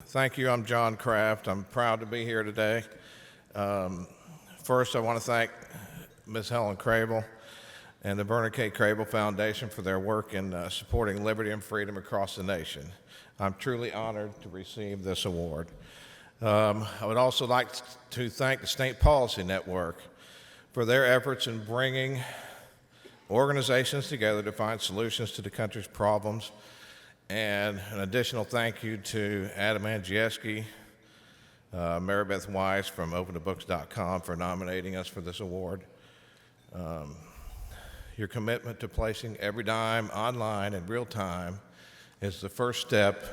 Thank you. I'm John Kraft. I'm proud to be here today. First, I want to thank Ms. Helen Krieble and the Vernon K. Krieble Foundation for their work in supporting liberty and freedom across the nation. I'm truly honored to receive this award. I would also like to thank the State Policy Network for their efforts in bringing organizations together to find solutions to the country's problems. And an additional thank you to Adam Andrzejewski, Maribeth Weiss from OpenToBooks.com for nominating us for this award. Your commitment to placing every dime online in real time is the first step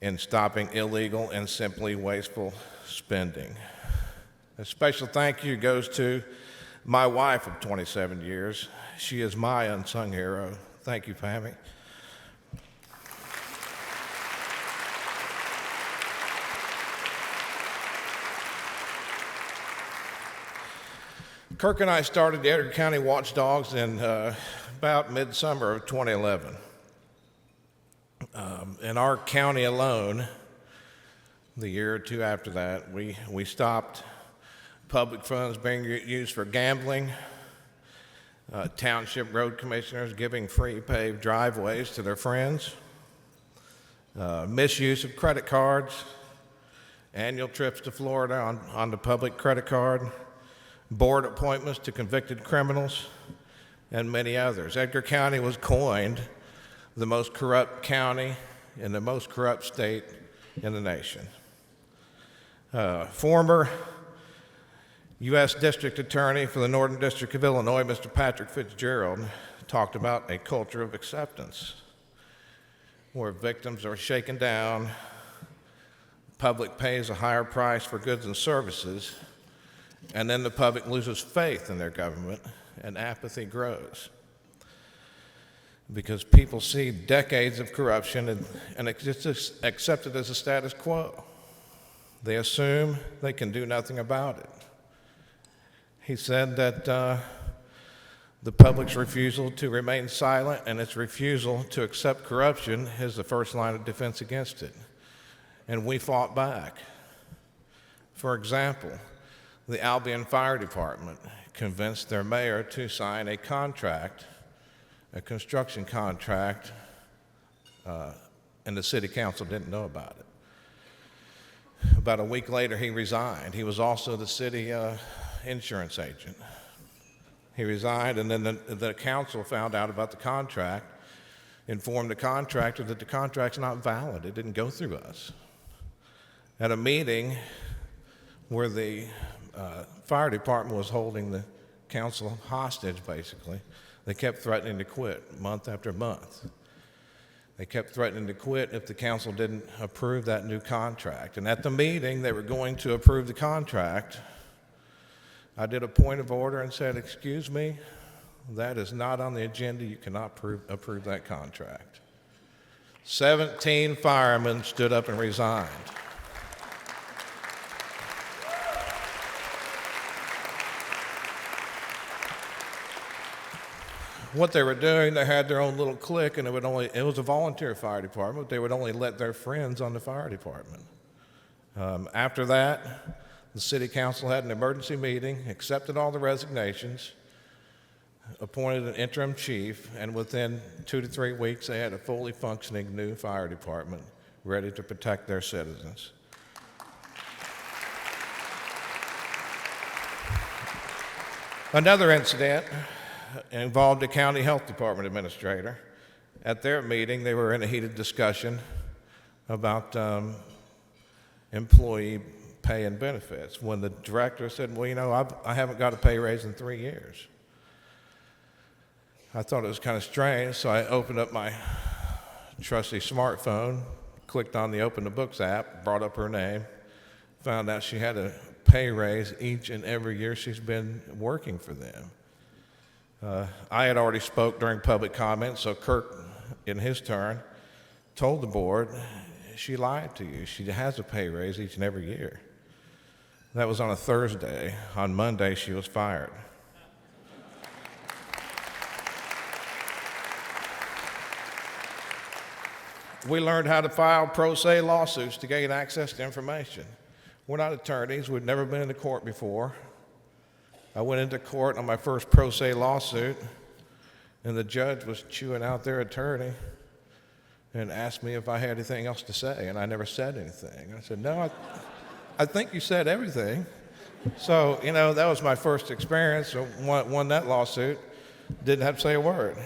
in stopping illegal and simply wasteful spending. A special thank you goes to my wife of 27 years. She is my unsung hero. Thank you, Pammy. Kirk and I started the Edgar County Watchdogs in about midsummer of 2011. In our county alone, the year or two after that, we stopped public funds being used for gambling, township road commissioners giving free paved driveways to their friends, misuse of credit cards, annual trips to Florida on the public credit card, board appointments to convicted criminals, and many others. Edgar County was coined the most corrupt county in the most corrupt state in the nation. Former U.S. District Attorney for the Northern District of Illinois, Mr. Patrick Fitzgerald, talked about a culture of acceptance where victims are shaken down, public pays a higher price for goods and services, and then the public loses faith in their government and apathy grows because people see decades of corruption and it's just accepted as a status quo. They assume they can do nothing about it. He said that the public's refusal to remain silent and its refusal to accept corruption is the first line of defense against it. And we fought back. For example, the Albion Fire Department convinced their mayor to sign a contract, a construction contract, and the city council didn't know about it. About a week later, he resigned. He was also the city insurance agent. He resigned, and then the council found out about the contract, informed the contractor that the contract's not valid. It didn't go through us. At a meeting where the fire department was holding the council hostage, basically, they kept threatening to quit month after month. They kept threatening to quit if the council didn't approve that new contract. And at the meeting, they were going to approve the contract. I did a point of order and said, "Excuse me, that is not on the agenda. You cannot approve that contract." 17 firemen stood up and resigned. What they were doing, they had their own little clique, and it was a volunteer fire department. They would only let their friends on the fire department. After that, the city council had an emergency meeting, accepted all the resignations, appointed an interim chief, and within 2 to 3 weeks, they had a fully functioning new fire department ready to protect their citizens. Another incident involved a county health department administrator. At their meeting, they were in a heated discussion about employee pay and benefits when the director said, "Well, you know, I haven't got a pay raise in 3 years." I thought it was kind of strange, so I opened up my trusty smartphone, clicked on the Open the Books app, brought up her name, found out she had a pay raise each and every year she's been working for them. I had already spoke during public comment, so Kirk, in his turn, told the board, "She lied to you. She has a pay raise each and every year." That was on a Thursday. On Monday, she was fired. We learned how to file pro se lawsuits to gain access to information. We're not attorneys. We've never been into court before. I went into court on my first pro se lawsuit, and the judge was chewing out their attorney and asked me if I had anything else to say, and I never said anything. I said, no, I think you said everything. So, that was my first experience. I won that lawsuit, didn't have to say a word.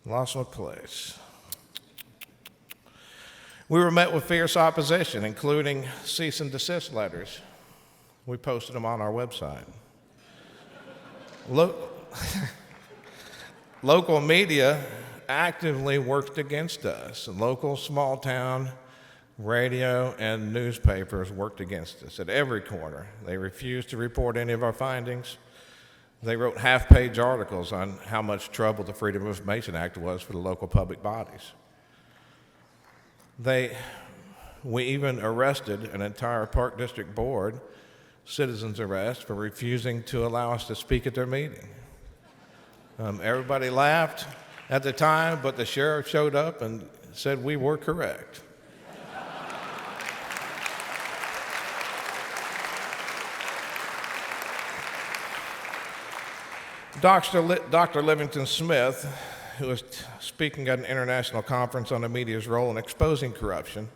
Lost my place. We were met with fierce opposition, including cease and desist letters. We posted them on our website. Local media actively worked against us. Local small town radio and newspapers worked against us at every corner. They refused to report any of our findings. They wrote half-page articles on how much trouble the Freedom of Information Act was for the local public bodies. We even arrested an entire Park District Board, citizens arrest, for refusing to allow us to speak at their meeting. Everybody laughed at the time, but the sheriff showed up and said we were correct. Dr. Livingston Smith, who was speaking at an international conference on the media's role in exposing corruption,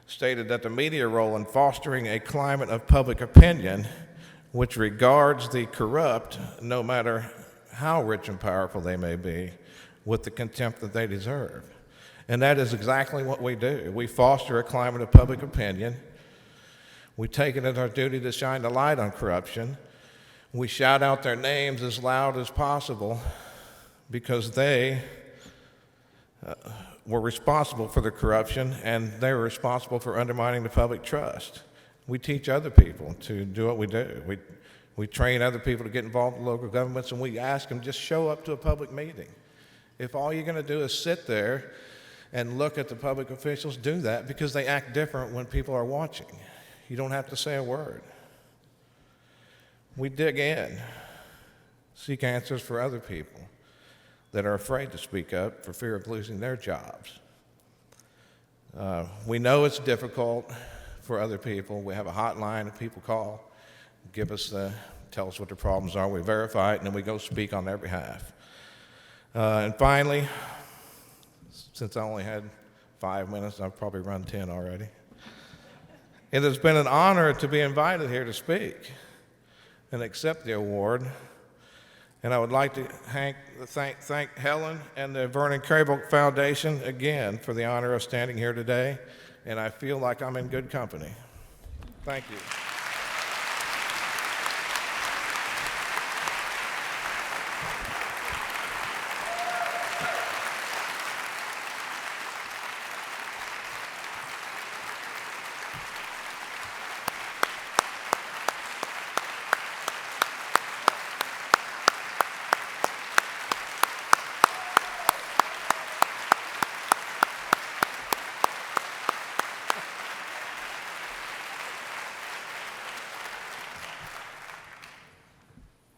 stated that the media role in fostering a climate of public opinion which regards the corrupt, no matter how rich and powerful they may be, with the contempt that they deserve. And that is exactly what we do. We foster a climate of public opinion. We take it as our duty to shine the light on corruption. We shout out their names as loud as possible because they were responsible for the corruption and they were responsible for undermining the public trust. We teach other people to do what we do. We train other people to get involved in local governments, and we ask them just show up to a public meeting. If all you're going to do is sit there and look at the public officials, do that because they act different when people are watching. You don't have to say a word. We dig in, seek answers for other people that are afraid to speak up for fear of losing their jobs. We know it's difficult for other people. We have a hotline that people call, tell us what their problems are. We verify it, and then we go speak on their behalf. And finally, since I only had 5 minutes, I've probably run 10 already. It has been an honor to be invited here to speak and accept the award. And I would like to thank Helen and the Vernon K Foundation again for the honor of standing here today. And I feel like I'm in good company. Thank you.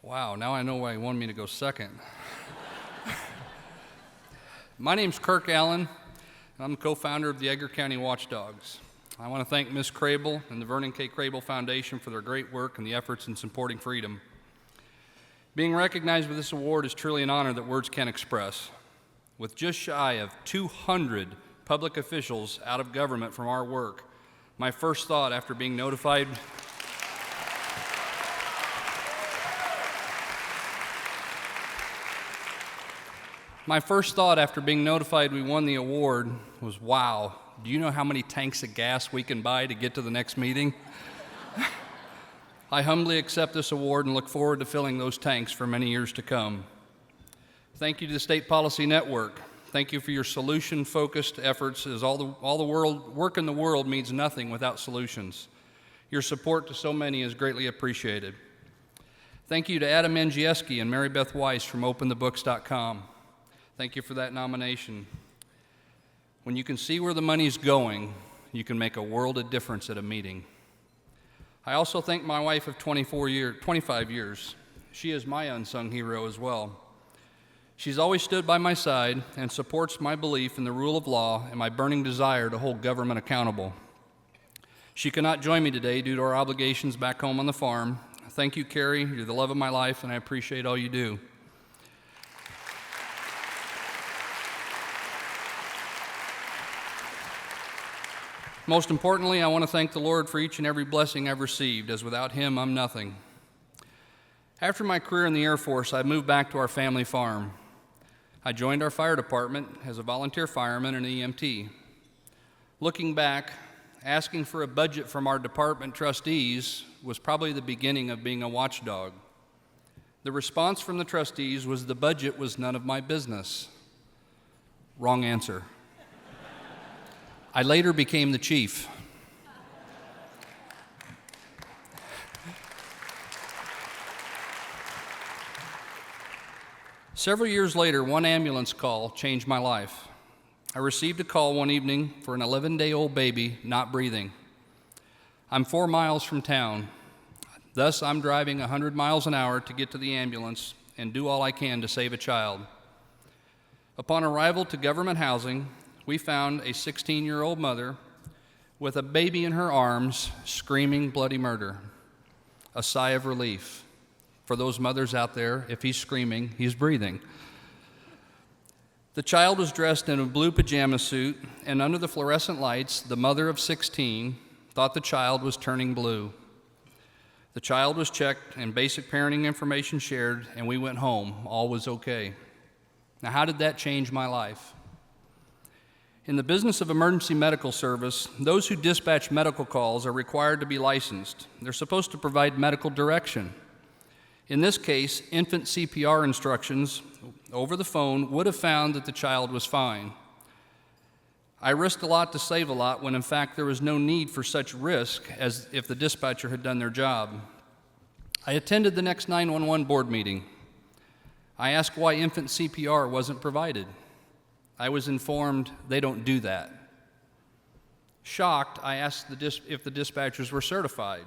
Wow, now I know why he wanted me to go second. My name's Kirk, Allen, and I'm the co-founder of the Edgar County Watchdogs. I want to thank Ms. Krieble and the Vernon K. Krieble Foundation for their great work and the efforts in supporting freedom. Being recognized with this award is truly an honor that words can't express. With just shy of 200 public officials out of government from our work, my first thought after being notified we won the award was, wow, do you know how many tanks of gas we can buy to get to the next meeting? I humbly accept this award and look forward to filling those tanks for many years to come. Thank you to the State Policy Network. Thank you for your solution-focused efforts, as all the work in the world means nothing without solutions. Your support to so many is greatly appreciated. Thank you to Adam Angieski and Mary Beth Weiss from OpenTheBooks.com. Thank you for that nomination. When you can see where the money's going, you can make a world of difference at a meeting. I also thank my wife of 25 years. She is my unsung hero as well. She's always stood by my side and supports my belief in the rule of law and my burning desire to hold government accountable. She cannot join me today due to our obligations back home on the farm. Thank you, Carrie. You're the love of my life, and I appreciate all you do. Most importantly, I want to thank the Lord for each and every blessing I've received, as without Him, I'm nothing. After my career in the Air Force, I moved back to our family farm. I joined our fire department as a volunteer fireman and EMT. Looking back, asking for a budget from our department trustees was probably the beginning of being a watchdog. The response from the trustees was the budget was none of my business. Wrong answer. I later became the chief. Several years later, one ambulance call changed my life. I received a call one evening for an 11-day-old baby not breathing. I'm 4 miles from town. Thus, I'm driving 100 miles an hour to get to the ambulance and do all I can to save a child. Upon arrival to government housing, we found a 16-year-old mother with a baby in her arms screaming bloody murder. A sigh of relief. For those mothers out there, if he's screaming, he's breathing. The child was dressed in a blue pajama suit, and under the fluorescent lights, the mother of 16 thought the child was turning blue. The child was checked and basic parenting information shared, and we went home. All was okay. Now, how did that change my life? In the business of emergency medical service, those who dispatch medical calls are required to be licensed. They're supposed to provide medical direction. In this case, infant CPR instructions over the phone would have found that the child was fine. I risked a lot to save a lot when in fact there was no need for such risk as if the dispatcher had done their job. I attended the next 911 board meeting. I asked why infant CPR wasn't provided. I was informed they don't do that. Shocked, I asked if the dispatchers were certified.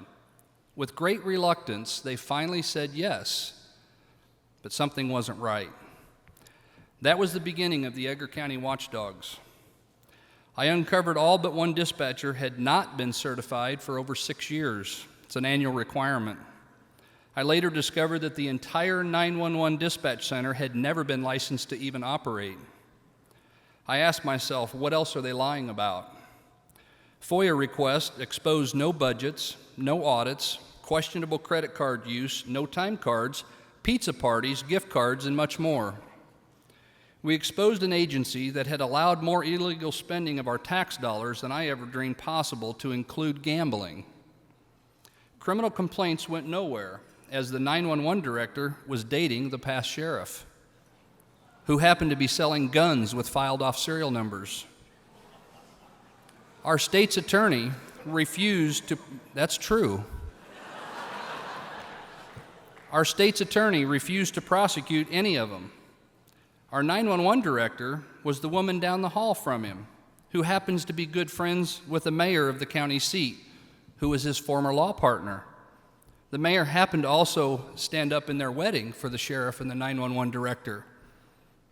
With great reluctance, they finally said yes, but something wasn't right. That was the beginning of the Edgar County Watchdogs. I uncovered all but one dispatcher had not been certified for over 6 years. It's an annual requirement. I later discovered that the entire 911 dispatch center had never been licensed to even operate. I asked myself, what else are they lying about? FOIA requests exposed no budgets, no audits, questionable credit card use, no time cards, pizza parties, gift cards, and much more. We exposed an agency that had allowed more illegal spending of our tax dollars than I ever dreamed possible, to include gambling. Criminal complaints went nowhere, as the 911 director was dating the past sheriff, who happened to be selling guns with filed-off serial numbers. Our state's attorney refused to, that's true. Our state's attorney refused to prosecute any of them. Our 911 director was the woman down the hall from him, who happens to be good friends with the mayor of the county seat, who was his former law partner. The mayor happened to also stand up in their wedding for the sheriff and the 911 director.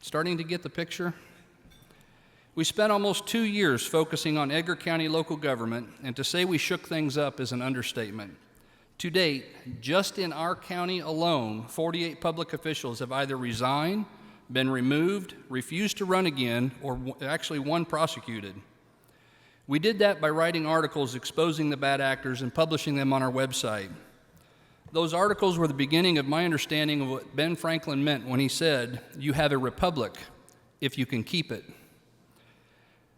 Starting to get the picture? We spent almost 2 years focusing on Edgar County local government, and to say we shook things up is an understatement. To date, just in our county alone, 48 public officials have either resigned, been removed, refused to run again, or actually one prosecuted. We did that by writing articles exposing the bad actors and publishing them on our website. Those articles were the beginning of my understanding of what Ben Franklin meant when he said, "You have a republic if you can keep it."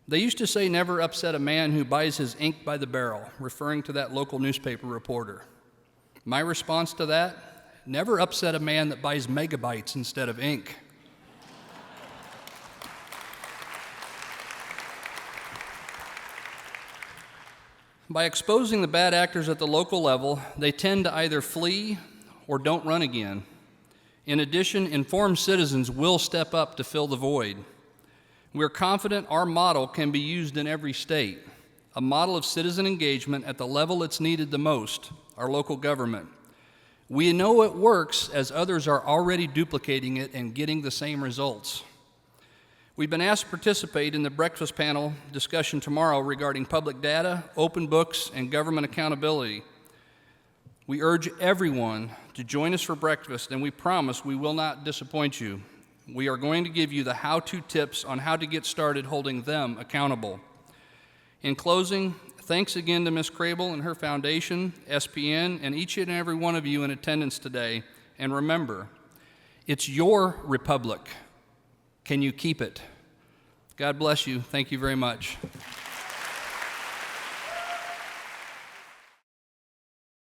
They used to say, "Never upset a man who buys his ink by the barrel," referring to that local newspaper reporter. My response to that, never upset a man that buys megabytes instead of ink. By exposing the bad actors at the local level, they tend to either flee or don't run again. In addition, informed citizens will step up to fill the void. We're confident our model can be used in every state, a model of citizen engagement at the level it's needed the most, our local government. We know it works as others are already duplicating it and getting the same results. We've been asked to participate in the breakfast panel discussion tomorrow regarding public data, open books, and government accountability. We urge everyone to join us for breakfast, and we promise we will not disappoint you. We are going to give you the how-to tips on how to get started holding them accountable. In closing, thanks again to Ms. Krieble and her foundation, SPN, and each and every one of you in attendance today. And remember, it's your republic. Can you keep it? God bless you. Thank you very much.